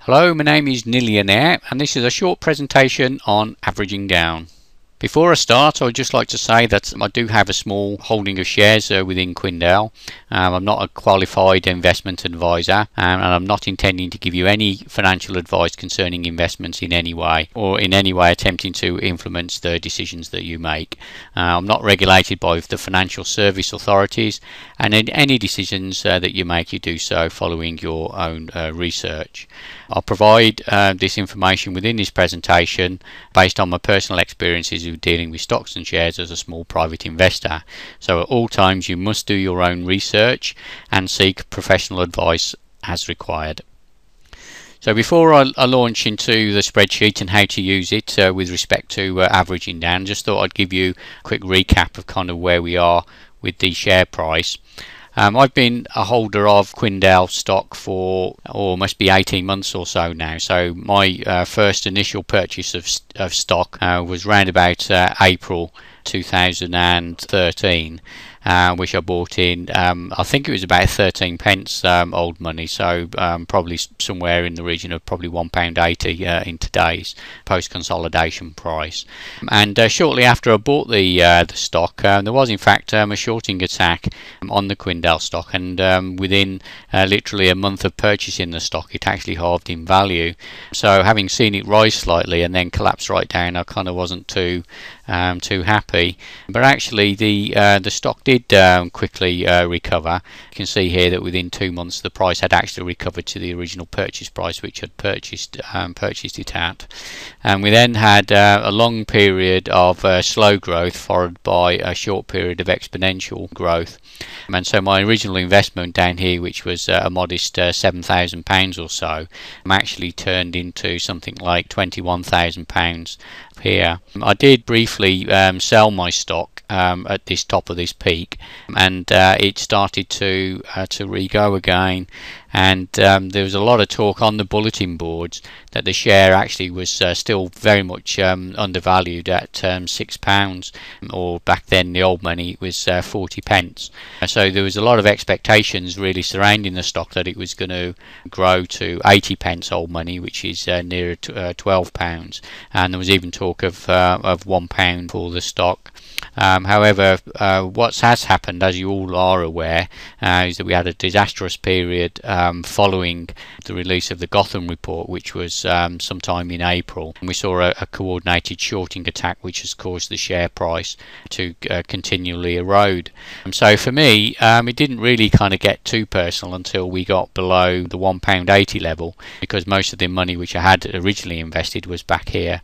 Hello, my name is Nillionaire and this is a short presentation on averaging down. Before I start, I would just like to say that I do have a small holding of shares within Quindell. I'm not a qualified investment advisor and I'm not intending to give you any financial advice concerning investments in any way or in any way attempting to influence the decisions that you make. I'm not regulated by the financial service authorities, and in any decisions that you make, you do so following your own research. I'll provide this information within this presentation based on my personal experiences with dealing with stocks and shares as a small private investor. So at all times you must do your own research and seek professional advice as required. So before I launch into the spreadsheet and how to use it with respect to averaging down, just thought I'd give you a quick recap of kind of where we are with the share price. I've been a holder of Quindell stock for must be 18 months or so now. So my first initial purchase of stock was round about April 2013, which I bought in, I think it was about 13 pence old money, so probably somewhere in the region of probably £1.80 in today's post-consolidation price. And shortly after I bought the stock, there was in fact a shorting attack on the Quindell stock, and within literally a month of purchasing the stock, it actually halved in value. So having seen it rise slightly and then collapse right down, I kind of wasn't too happy. But actually the stock did quickly recover. You can see here that within 2 months the price had actually recovered to the original purchase price which had purchased it at. And we then had a long period of slow growth followed by a short period of exponential growth. And so my original investment down here, which was a modest £7,000 or so, actually turned into something like £21,000 here. I did briefly sell my stock at this top of this peak, and it started to re-go again, and there was a lot of talk on the bulletin boards that the share actually was still very much undervalued at £6, or back then the old money it was 40 pence. So there was a lot of expectations really surrounding the stock that it was going to grow to 80 pence old money, which is nearer to £12, and there was even talk of £1 for the stock. However, what has happened, as you all are aware, is that we had a disastrous period following the release of the Gotham report, which was sometime in April. And we saw a coordinated shorting attack which has caused the share price to continually erode. So for me, it didn't really kind of get too personal until we got below the £1.80 level, because most of the money which I had originally invested was back here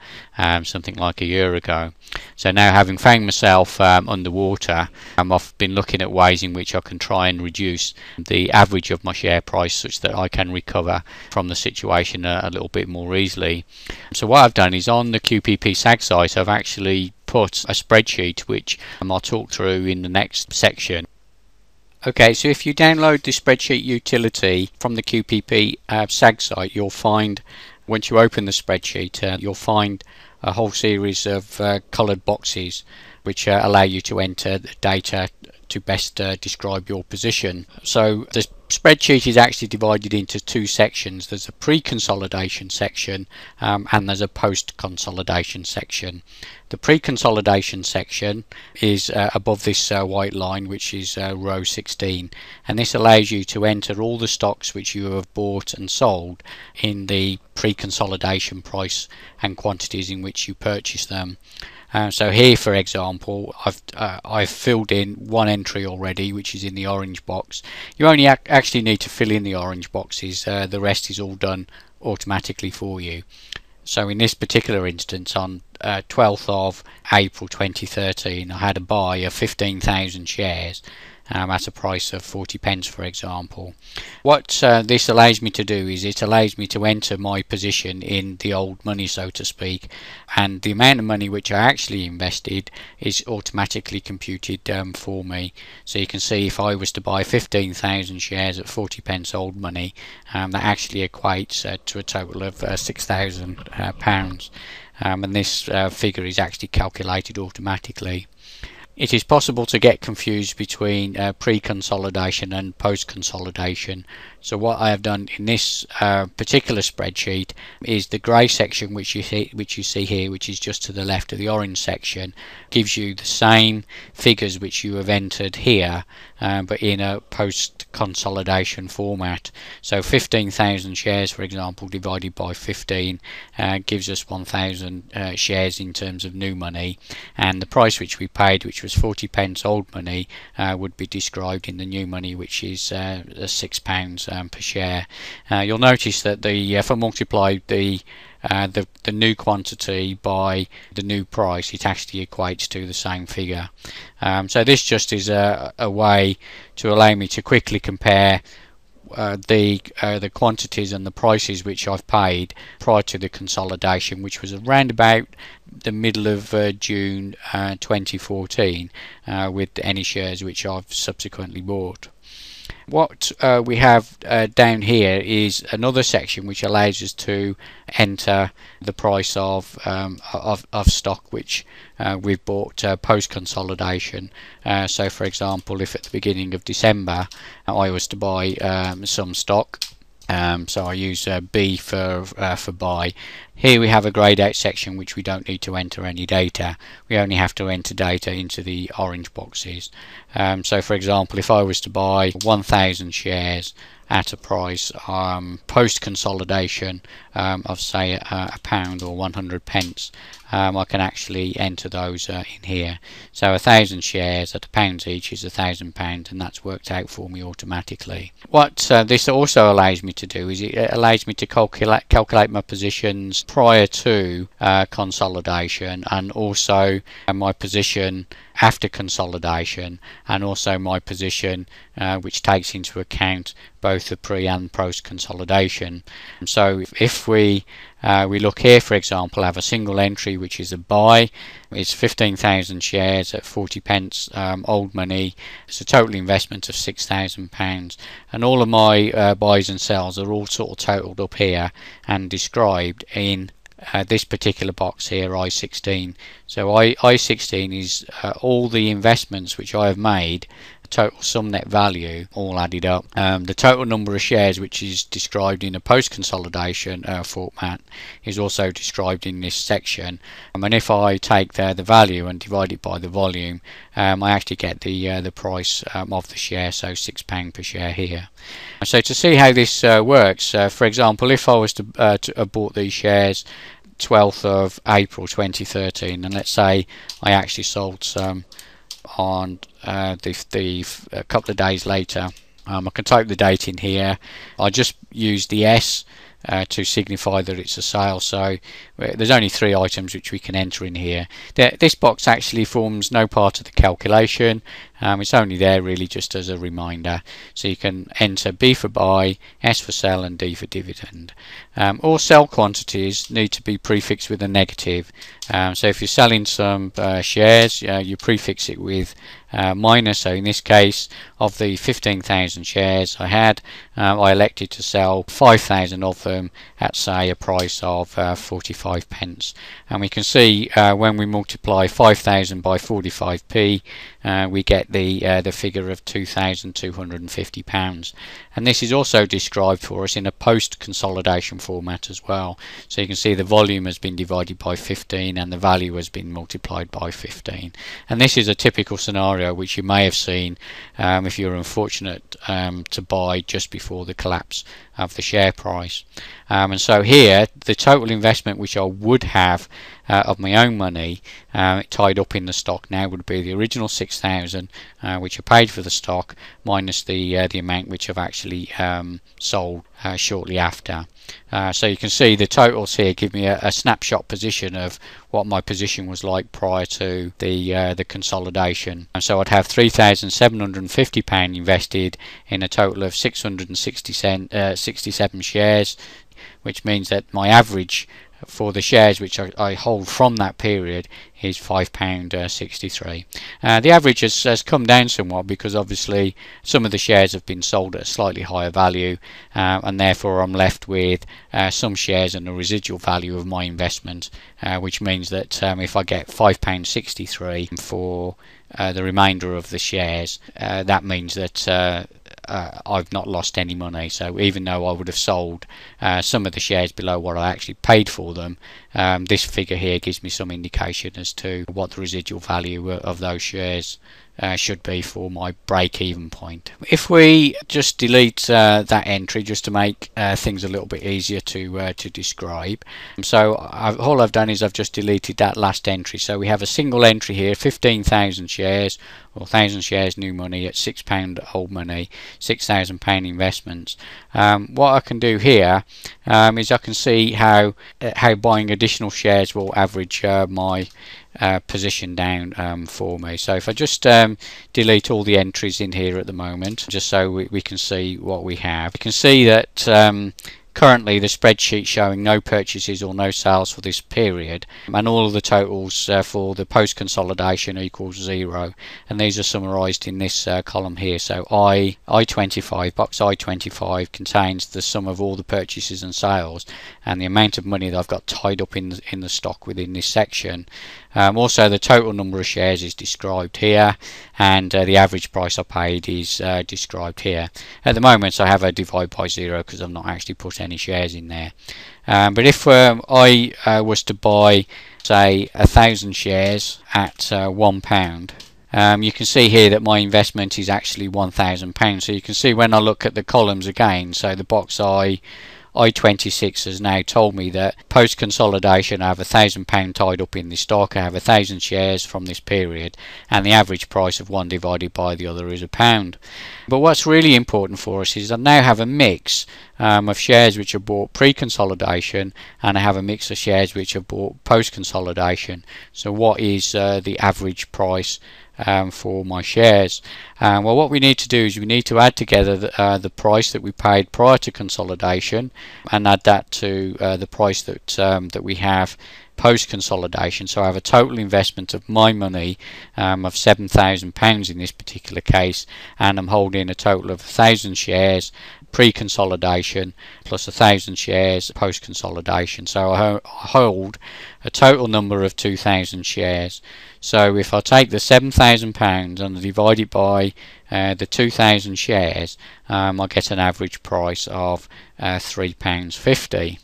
something like a year ago. So now, having found myself underwater, I've been looking at ways in which I can try and reduce the average of my share price such that I can recover from the situation a little bit more easily. So what I've done is, on the QPP SAG site, I've actually put a spreadsheet which I'll talk through in the next section. Okay, so if you download the spreadsheet utility from the QPP SAG site, you'll find, once you open the spreadsheet, you'll find a whole series of coloured boxes which allow you to enter the data to best describe your position. So the spreadsheet is actually divided into two sections. There's a pre-consolidation section and there's a post-consolidation section. The pre-consolidation section is above this white line, which is row 16, and this allows you to enter all the stocks which you have bought and sold in the pre-consolidation price and quantities in which you purchase them. So here, for example, I've filled in one entry already, which is in the orange box. You only actually need to fill in the orange boxes. The rest is all done automatically for you. So in this particular instance, on 12th of April 2013, I had a buy of 15,000 shares at a price of 40 pence, for example. What this allows me to do is it allows me to enter my position in the old money, so to speak, and the amount of money which I actually invested is automatically computed for me. So you can see, if I was to buy 15,000 shares at 40 pence old money, that actually equates to a total of £6,000, and this figure is actually calculated automatically. It is possible to get confused between pre-consolidation and post-consolidation. So what I have done in this particular spreadsheet is the grey section which you see here, which is just to the left of the orange section, gives you the same figures which you have entered here, but in a post-consolidation format. So 15,000 shares, for example, divided by 15 gives us 1,000 shares in terms of new money, and the price which we paid, which was 40 pence old money, would be described in the new money, which is £6 per share. You'll notice that if I multiply the new quantity by the new price, it actually equates to the same figure. So this just is a way to allow me to quickly compare the quantities and the prices which I've paid prior to the consolidation, which was around about the middle of June 2014, with any shares which I've subsequently bought. What we have down here is another section which allows us to enter the price of stock which we've bought post consolidation. So for example, if at the beginning of December I was to buy some stock, so I use B for buy. Here we have a greyed out section which we don't need to enter any data. We only have to enter data into the orange boxes. So for example, if I was to buy 1,000 shares at a price post consolidation of say £1 or 100 pence, I can actually enter those in here. So 1,000 shares at £1 each is £1,000, and that's worked out for me automatically. What this also allows me to do is it allows me to calculate my positions prior to consolidation, and also my position after consolidation, and also my position which takes into account both the pre and post consolidation. So if we look here, for example, have a single entry which is a buy. It's 15,000 shares at 40 pence old money. It's a total investment of £6,000, and all of my buys and sells are all sort of totaled up here and described in this particular box here, I16. So I16 is all the investments which I have made, total sum net value, all added up. The total number of shares, which is described in a post consolidation format, is also described in this section. And if I take the value and divide it by the volume, I actually get the price of the share, so £6 per share here. So to see how this works, for example, if I was to have bought these shares 12th of April 2013, and let's say I actually sold some on a couple of days later, I can type the date in here. I just use the S to signify that it's a sale. So there's only 3 items which we can enter in here. This box actually forms no part of the calculation. It's only there really just as a reminder. So you can enter B for buy, S for sell, and D for dividend. All sell quantities need to be prefixed with a negative. So if you're selling some shares, you prefix it with minus. So in this case, of the 15,000 shares I had, I elected to sell 5,000 of them at say a price of 45 pence. And we can see when we multiply 5,000 by 45p, we get the figure of £2,250, and this is also described for us in a post consolidation format as well. So you can see the volume has been divided by 15 and the value has been multiplied by 15, and this is a typical scenario which you may have seen if you're unfortunate to buy just before the collapse of the share price. And so here the total investment which I would have of my own money tied up in the stock now would be the original 6,000 which I paid for the stock, minus the amount which I've actually sold shortly after. So you can see the totals here give me a snapshot position of what my position was like prior to the consolidation. And so I'd have £3,750 invested in a total of 667 shares, which means that my average for the shares which I hold from that period is £5.63. The average has come down somewhat because obviously some of the shares have been sold at a slightly higher value, and therefore I'm left with some shares and the residual value of my investment, which means that if I get £5.63 for the remainder of the shares, that means that I've not lost any money. So even though I would have sold some of the shares below what I actually paid for them, this figure here gives me some indication as to what the residual value of those shares should be for my break-even point. If we just delete that entry just to make things a little bit easier to describe, so all I've done is I've just deleted that last entry. So we have a single entry here, 15,000 shares or 1,000 shares new money at £6 old money, £6,000 investments. What I can do here is I can see how buying additional shares will average my position down for me. So if I just delete all the entries in here at the moment, just so we can see what we have, you can see that currently the spreadsheet showing no purchases or no sales for this period, and all of the totals for the post consolidation equals 0, and these are summarized in this column here. So I25, box I25 contains the sum of all the purchases and sales and the amount of money that I've got tied up in the stock within this section. Also the total number of shares is described here, and the average price I paid is described here. At the moment I have a divide by 0 because I've not actually put any shares in there. But if I was to buy, say, 1,000 shares at £1, you can see here that my investment is actually £1,000. So you can see when I look at the columns again, so the box I26 has now told me that post consolidation I have £1,000 tied up in this stock, I have 1,000 shares from this period, and the average price of one divided by the other is £1. But what's really important for us is I now have a mix of shares which are bought pre-consolidation, and I have a mix of shares which are bought post-consolidation. So what is the average price for my shares? Well, what we need to do is we need to add together the price that we paid prior to consolidation and add that to the price that we have post consolidation. So I have a total investment of my money of £7,000 in this particular case, and I'm holding a total of 1,000 shares pre-consolidation plus 1,000 shares post-consolidation. So I hold a total number of 2,000 shares. So if I take the £7,000 and divide it by the 2,000 shares, I get an average price of £3.50.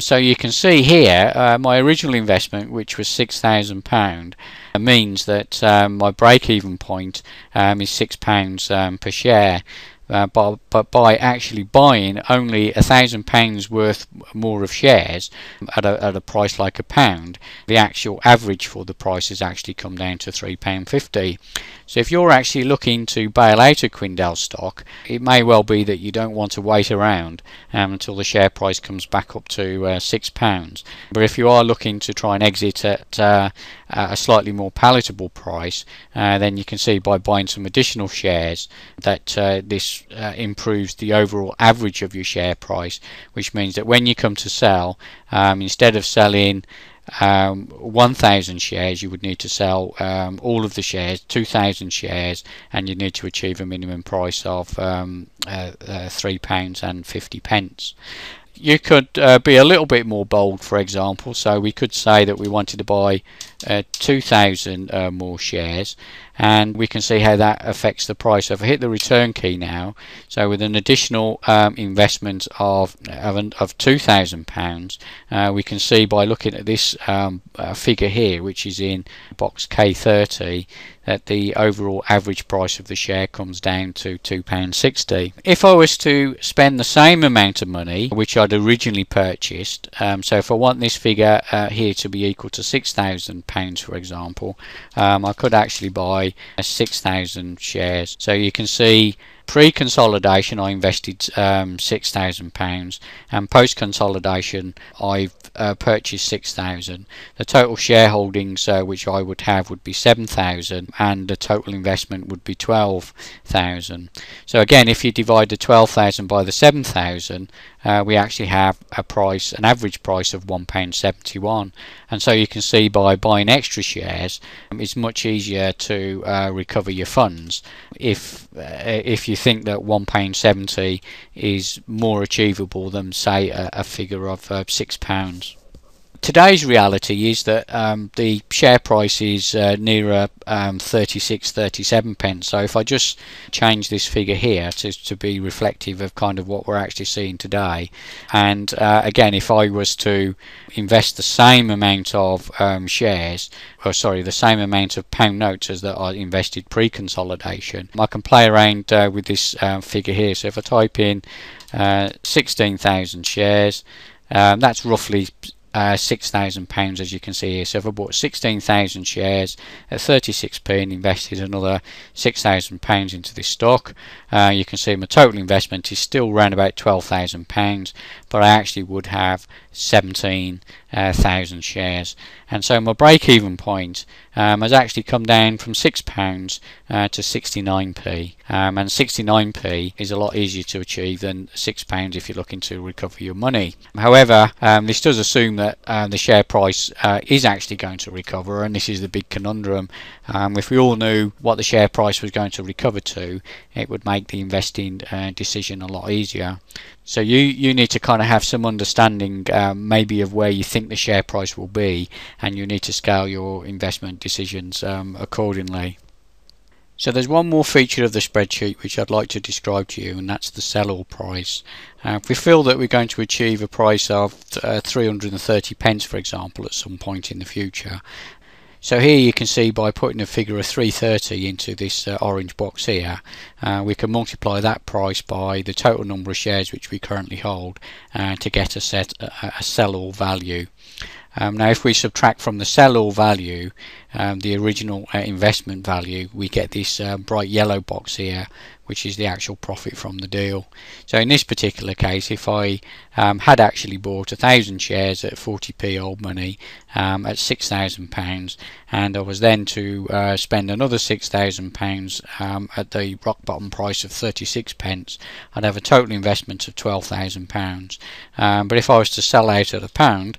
So you can see here my original investment, which was £6,000, means that my break-even point is £6 per share. But by actually buying only £1,000 worth more of shares at a price like £1, the actual average for the price has actually come down to £3.50. So if you're actually looking to bail out a Quindell stock, it may well be that you don't want to wait around until the share price comes back up to £6. But if you are looking to try and exit at a slightly more palatable price, then you can see by buying some additional shares that this improves the overall average of your share price, which means that when you come to sell, instead of selling 1,000 shares, you would need to sell all of the shares, 2,000 shares, and you need to achieve a minimum price of £3.50. You could be a little bit more bold, for example. So we could say that we wanted to buy 2,000 more shares, and we can see how that affects the price. So if I hit the return key now, so with an additional investment of £2,000, we can see by looking at this figure here, which is in box K30, that the overall average price of the share comes down to £2.60. If I was to spend the same amount of money which I'd originally purchased, so if I want this figure here to be equal to £6,000, for example, I could actually buy 6,000 shares. So you can see Pre-consolidation I invested £6,000, and post-consolidation I've purchased 6,000. The total shareholdings which I would have would be 7,000, and the total investment would be 12,000. So again, if you divide the 12,000 by the 7,000, we actually have an average price of £1.71. And so you can see by buying extra shares, it's much easier to recover your funds if you think that £1.70 is more achievable than, say, a figure of £6. Today's reality is that the share price is nearer 37 pence. So if I just change this figure here to be reflective of kind of what we're actually seeing today, and again, if I was to invest the same amount of the same amount of pound notes as that I invested pre-consolidation, I can play around with this figure here. So if I type in 16,000 shares, that's roughly £6,000, as you can see here. So if I bought 16,000 shares at 36p and invested another £6,000 into this stock, you can see my total investment is still around about £12,000, but I actually would have 17,000 shares. And so my break-even point has actually come down from £6 to 69p, and 69p is a lot easier to achieve than £6 if you're looking to recover your money. However, this does assume that the share price is actually going to recover, and this is the big conundrum. If we all knew what the share price was going to recover to, it would make the investing decision a lot easier. So you need to kind of have some understanding maybe of where you think the share price will be, and you need to scale your investment decisions accordingly. So there's one more feature of the spreadsheet which I'd like to describe to you, and that's the sell-all price. If we feel that we're going to achieve a price of 330 pence, for example, at some point in the future. So here you can see by putting a figure of 330 into this orange box here, we can multiply that price by the total number of shares which we currently hold to get a sell-all value. Now if we subtract from the sell-all value the original investment value, we get this bright yellow box here, which is the actual profit from the deal. So in this particular case, if I had actually bought 1,000 shares at 40p old money at £6,000, and I was then to spend another £6,000 at the rock bottom price of 36 pence, I'd have a total investment of £12,000. But if I was to sell out at £1,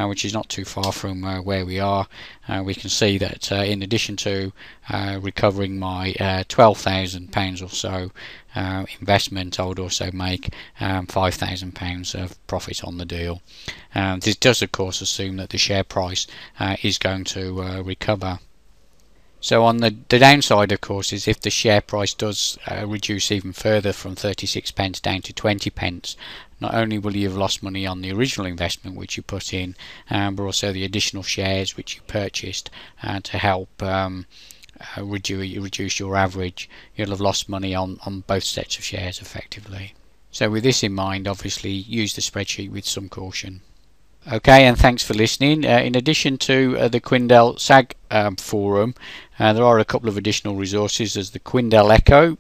which is not too far from where we are, we can see that in addition to recovering my £12,000 or so investment, I would also make £5,000 of profit on the deal. This does of course assume that the share price is going to recover. So on the downside, of course, is if the share price does reduce even further from 36 pence down to 20 pence, not only will you have lost money on the original investment which you put in, but also the additional shares which you purchased to help reduce your average. You'll have lost money on both sets of shares effectively. So with this in mind, obviously use the spreadsheet with some caution. Okay, and thanks for listening. In addition to the Quindell SAG forum, there are a couple of additional resources. There's the Quindell Echo,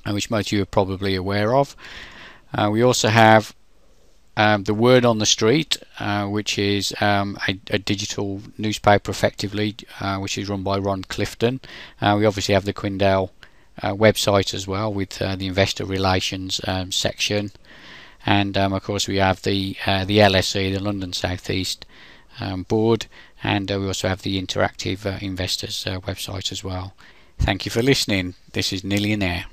which most of you are probably aware of. We also have the Word on the Street, which is a digital newspaper effectively, which is run by Ron Clifton. We obviously have the Quindell website as well, with the investor relations section. And of course we have the LSE, the London South East board, and we also have the Interactive Investors website as well. Thank you for listening. This is Nillionaire.